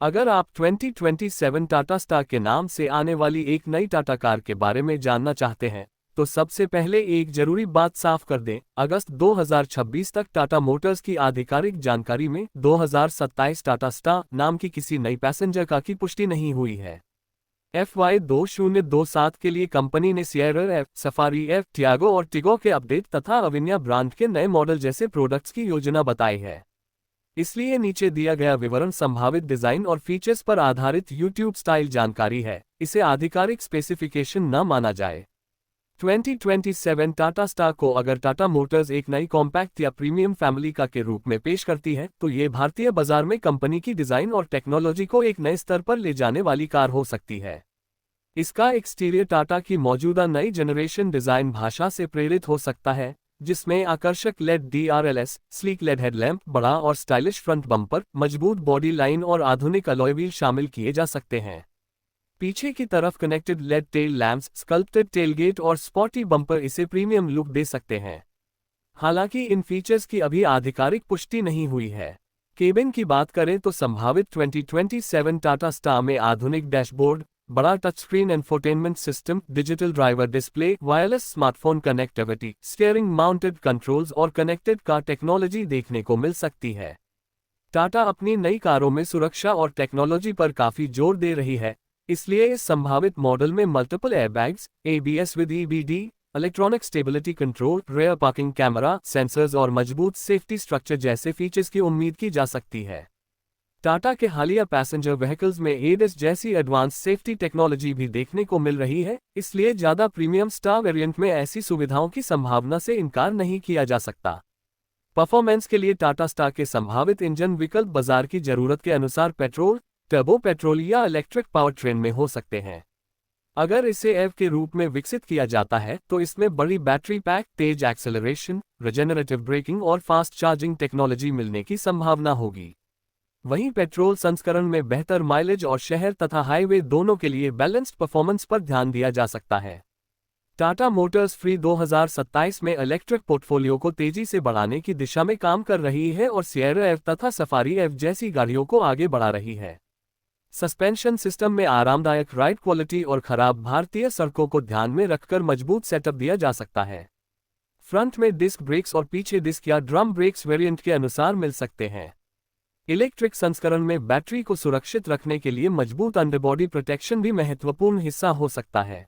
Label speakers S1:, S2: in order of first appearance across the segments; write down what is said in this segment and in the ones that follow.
S1: अगर आप 2027 टाटा स्टार के नाम से आने वाली एक नई टाटा कार के बारे में जानना चाहते हैं, तो सबसे पहले एक जरूरी बात साफ कर दें। अगस्त 2026 तक टाटा मोटर्स की आधिकारिक जानकारी में 2027 टाटा स्टार नाम की किसी नई पैसेंजर कार की पुष्टि नहीं हुई है। FY 2027 के लिए कंपनी ने Sierra F, safari F, Tiago और टिगो के अपडेट तथा अविन्या ब्रांड के नए मॉडल जैसे प्रोडक्ट्स की योजना बताई है। इसलिए नीचे दिया गया विवरण संभावित डिजाइन और फीचर्स पर आधारित YouTube स्टाइल जानकारी है, इसे आधिकारिक स्पेसिफिकेशन न माना जाए। 2027 टाटा स्टार को अगर टाटा मोटर्स एक नई कॉम्पैक्ट या प्रीमियम फैमिली कार के रूप में पेश करती है, तो ये भारतीय बाजार में कंपनी की डिजाइन और टेक्नोलॉजी को एक नए स्तर पर ले जाने वाली कार हो सकती है। इसका एक्सटीरियर टाटा की मौजूदा नई जनरेशन डिजाइन भाषा से प्रेरित हो सकता है, जिसमें आकर्षक LED DRLS, sleek LED headlamp, बड़ा और स्टाइलिश फ्रंट बम्पर, मजबूत बॉडी लाइन और आधुनिक अलॉय व्हील शामिल किए जा सकते हैं। पीछे की तरफ connected lead tail lamps, sculpted tailgate और स्पॉटी बम्पर इसे प्रीमियम लुक दे सकते हैं। हालांकि इन फीचर्स की अभी आधिकारिक पुष्टि नहीं हुई है। केबिन की बात करें तो संभावित 2027 टाटा स्टार में आधुनिक डैशबोर्ड, बड़ा touch screen infotainment system, digital driver display, wireless smartphone connectivity, steering mounted controls और कनेक्टेड कार टेक्नोलॉजी देखने को मिल सकती है। टाटा अपनी नई कारों में सुरक्षा और टेक्नोलॉजी पर काफी जोर दे रही है, इसलिए इस संभावित मॉडल में multiple airbags, ABS with EBD, electronic stability control, rare parking camera, sensors और मजबूत सेफ्टी स्ट्रक्चर जैसे फीचर्स की उम्मीद की जा सकती है। टाटा के हालिया पैसेंजर व्हीकल्स में ADAS जैसी एडवांस सेफ्टी टेक्नोलॉजी भी देखने को मिल रही है, इसलिए ज्यादा प्रीमियम स्टार वेरिएंट में ऐसी सुविधाओं की संभावना से इनकार नहीं किया जा सकता। परफॉर्मेंस के लिए टाटा स्टार के संभावित इंजन विकल्प बाजार की जरूरत के अनुसार पेट्रोल, टर्बो पेट्रोल या इलेक्ट्रिक पावर ट्रेन में हो सकते हैं। अगर इसे EV के रूप में विकसित किया जाता है, तो इसमें बड़ी बैटरी पैक, तेज एक्सेलरेशन, रिजेनरेटिव ब्रेकिंग और फास्ट चार्जिंग टेक्नोलॉजी मिलने की संभावना होगी। वहीं पेट्रोल संस्करण में बेहतर माइलेज और शहर तथा हाईवे दोनों के लिए बैलेंस्ड परफॉर्मेंस पर ध्यान दिया जा सकता है। टाटा मोटर्स फ्री 2027 में इलेक्ट्रिक पोर्टफोलियो को तेजी से बढ़ाने की दिशा में काम कर रही है और सिएरा एफ तथा सफारी एफ जैसी गाड़ियों को आगे बढ़ा रही है। सस्पेंशन सिस्टम में आरामदायक राइड क्वालिटी और खराब भारतीय सड़कों को ध्यान में रखकर मजबूत सेटअप दिया जा सकता है। फ्रंट में डिस्क ब्रेक्स और पीछे डिस्क या ड्रम ब्रेक्स वेरिएंट के अनुसार मिल सकते हैं। इलेक्ट्रिक संस्करण में बैटरी को सुरक्षित रखने के लिए मजबूत अंडरबॉडी प्रोटेक्शन भी महत्वपूर्ण हिस्सा हो सकता है।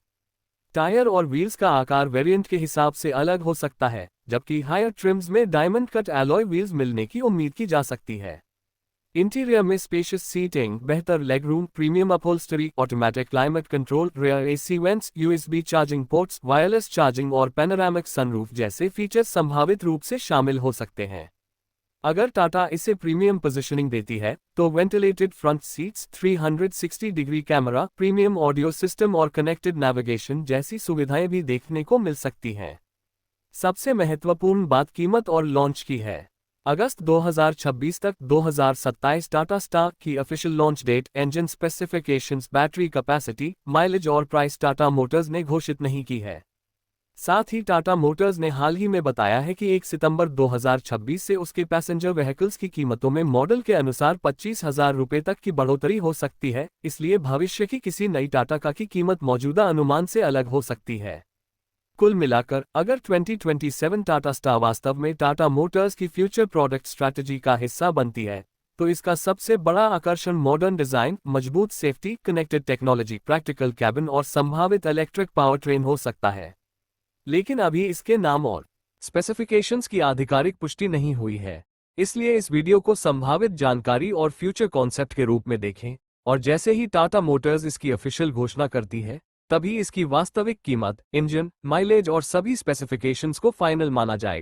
S1: टायर और व्हील्स का आकार वेरिएंट के हिसाब से अलग हो सकता है, जबकि हायर ट्रिम्स में डायमंड कट एलॉय व्हील्स मिलने की उम्मीद की जा सकती है। इंटीरियर में स्पेशियस सीटिंग, बेहतर leg room, premium upholstery, automatic climate control, rear AC vents, USB charging ports, wireless charging और पैनोरामिक सनरूफ जैसे फीचर्स संभावित रूप से शामिल हो सकते हैं। अगर टाटा इसे प्रीमियम पोजीशनिंग देती है, तो ventilated front seats, 360 degree camera, premium audio system और कनेक्टेड नेविगेशन जैसी सुविधाएं भी देखने को मिल सकती हैं। सबसे महत्वपूर्ण बात कीमत और लॉन्च की है। अगस्त 2026 तक 2027 टाटा स्टार की official launch date, engine specifications, battery capacity, mileage और प्राइस टाटा मोटर्स ने घोषित नहीं की है। साथ ही टाटा मोटर्स ने हाल ही में बताया है कि 1 सितंबर 2026 से उसके पैसेंजर व्हीकल्स की कीमतों में मॉडल के अनुसार 25,000 रुपये तक की बढ़ोतरी हो सकती है, इसलिए भविष्य की किसी नई टाटा कार की कीमत मौजूदा अनुमान से अलग हो सकती है। कुल मिलाकर, अगर 2027 टाटा स्टार वास्तव में टाटा मोटर्स की फ्यूचर प्रोडक्ट स्ट्रैटेजी का हिस्सा बनती है, तो इसका सबसे बड़ा आकर्षण मॉडर्न डिजाइन, मजबूत safety, connected technology, practical cabin और संभावित इलेक्ट्रिक पावर ट्रेन हो सकता है। लेकिन अभी इसके नाम और स्पेसिफिकेशंस की आधिकारिक पुष्टि नहीं हुई है, इसलिए इस वीडियो को संभावित जानकारी और फ्यूचर कॉन्सेप्ट के रूप में देखें, और जैसे ही टाटा मोटर्स इसकी ऑफिशियल घोषणा करती है, तभी इसकी वास्तविक कीमत, इंजन, माइलेज और सभी स्पेसिफिकेशंस को फाइनल माना जाएगा।